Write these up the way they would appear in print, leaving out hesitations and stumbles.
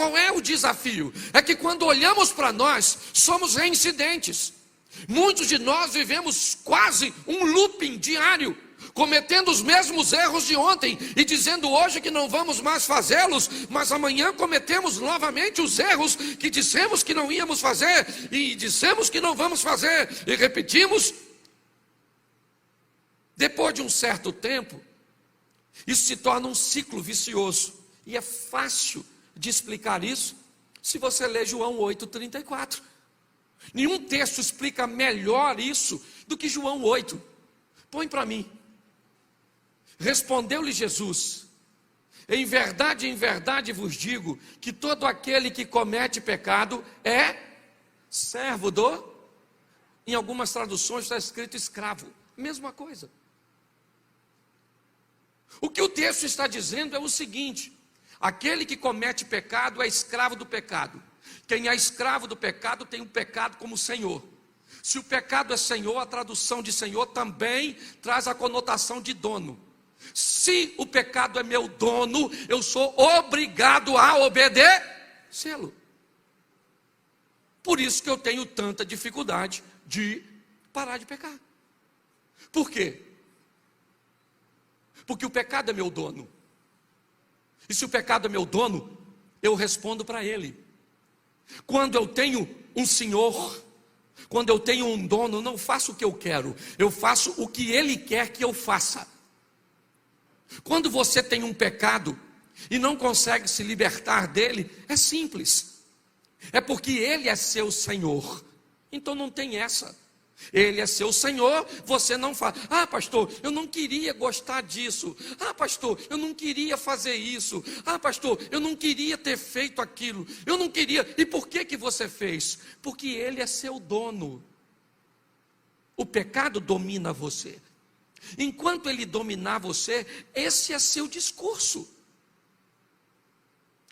qual é o desafio? É que quando olhamos para nós, somos reincidentes. Muitos de nós vivemos quase um looping diário, cometendo os mesmos erros de ontem e dizendo hoje que não vamos mais fazê-los, mas amanhã cometemos novamente os erros que dissemos que não íamos fazer e dissemos que não vamos fazer e repetimos. Depois de um certo tempo, isso se torna um ciclo vicioso e é fácil de explicar isso se você ler João 8,34. Nenhum texto explica melhor isso do que João 8. Põe para mim. Respondeu-lhe Jesus: em verdade vos digo que todo aquele que comete pecado é servo do... Em algumas traduções está escrito escravo. Mesma coisa. O que o texto está dizendo é o seguinte: aquele que comete pecado é escravo do pecado. Quem é escravo do pecado tem o pecado como senhor. Se o pecado é senhor, a tradução de senhor também traz a conotação de dono. Se o pecado é meu dono, eu sou obrigado a obedecê-lo. Por isso que eu tenho tanta dificuldade de parar de pecar. Por quê? Porque o pecado é meu dono. E se o pecado é meu dono, eu respondo para ele. Quando eu tenho um senhor, quando eu tenho um dono, eu não faço o que eu quero, eu faço o que ele quer que eu faça. Quando você tem um pecado e não consegue se libertar dele, é simples. É porque ele é seu senhor. Então não tem essa. Ele é seu senhor, você não fala: ah, pastor, eu não queria gostar disso. Ah, pastor, eu não queria fazer isso. Ah, pastor, eu não queria ter feito aquilo. Eu não queria. E por que você fez? Porque ele é seu dono. O pecado domina você. Enquanto ele dominar você, esse é seu discurso.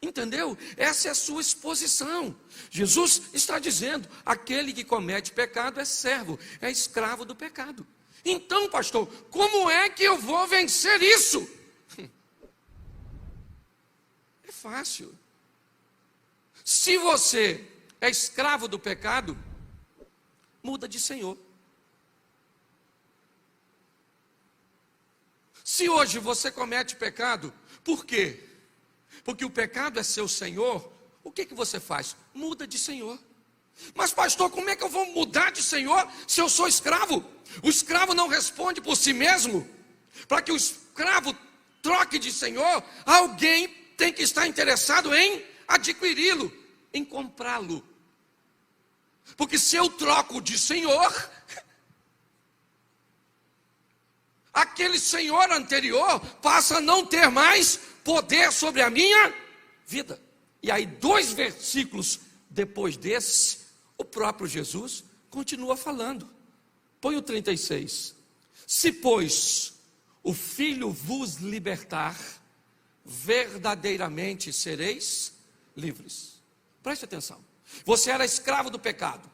Entendeu? Essa é a sua exposição. Jesus está dizendo: aquele que comete pecado é servo, é escravo do pecado. Então, pastor, como é que eu vou vencer isso? É fácil. Se você é escravo do pecado, muda de senhor. Se hoje você comete pecado, por quê? Porque o pecado é seu senhor, o que você faz? Muda de senhor. Mas pastor, como é que eu vou mudar de senhor se eu sou escravo? O escravo não responde por si mesmo. Para que o escravo troque de senhor, alguém tem que estar interessado em adquiri-lo, em comprá-lo. Porque se eu troco de senhor, aquele senhor anterior passa a não ter mais poder sobre a minha vida. E aí 2 versículos depois desse, o próprio Jesus continua falando. Põe o 36. Se, pois, o Filho vos libertar, verdadeiramente sereis livres. Preste atenção. Você era escravo do pecado.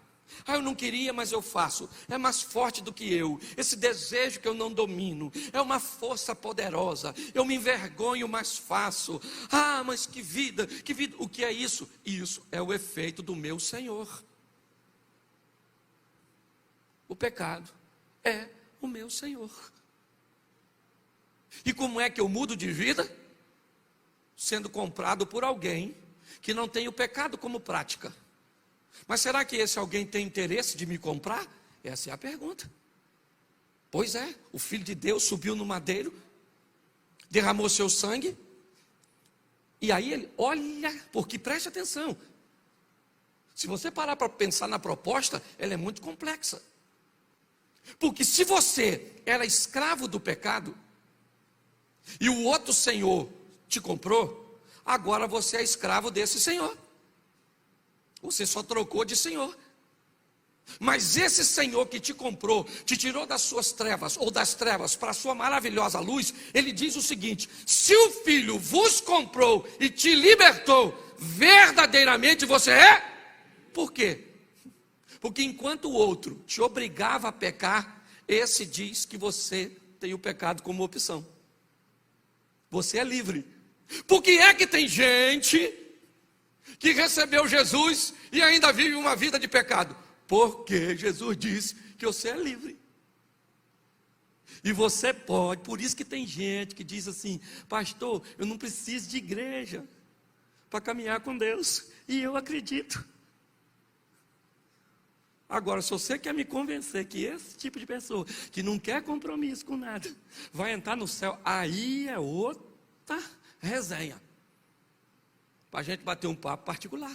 Ah, eu não queria, mas eu faço. É mais forte do que eu. Esse desejo que eu não domino é uma força poderosa. Eu me envergonho, mas faço. Ah, mas que vida, que vida. O que é isso? Isso é o efeito do meu Senhor. O pecado é o meu Senhor. E como é que eu mudo de vida? Sendo comprado por alguém que não tem o pecado como prática. Mas será que esse alguém tem interesse de me comprar? Essa é a pergunta. Pois é, o Filho de Deus subiu no madeiro, derramou seu sangue, e aí ele, olha, porque preste atenção, se você parar para pensar na proposta, ela é muito complexa. Porque se você era escravo do pecado, e o outro senhor te comprou, agora você é escravo desse senhor. Você só trocou de senhor. Mas esse Senhor que te comprou, te tirou das suas trevas, ou das trevas para a sua maravilhosa luz, ele diz o seguinte: se o Filho vos comprou e te libertou, verdadeiramente você é? Por quê? Porque enquanto o outro te obrigava a pecar, esse diz que você tem o pecado como opção. Você é livre. Porque é que tem gente que recebeu Jesus e ainda vive uma vida de pecado? Porque Jesus disse que você é livre. E você pode. Por isso que tem gente que diz assim: pastor, eu não preciso de igreja para caminhar com Deus. E eu acredito. Agora, se você quer me convencer que esse tipo de pessoa, que não quer compromisso com nada, vai entrar no céu, aí é outra resenha, para a gente bater um papo particular.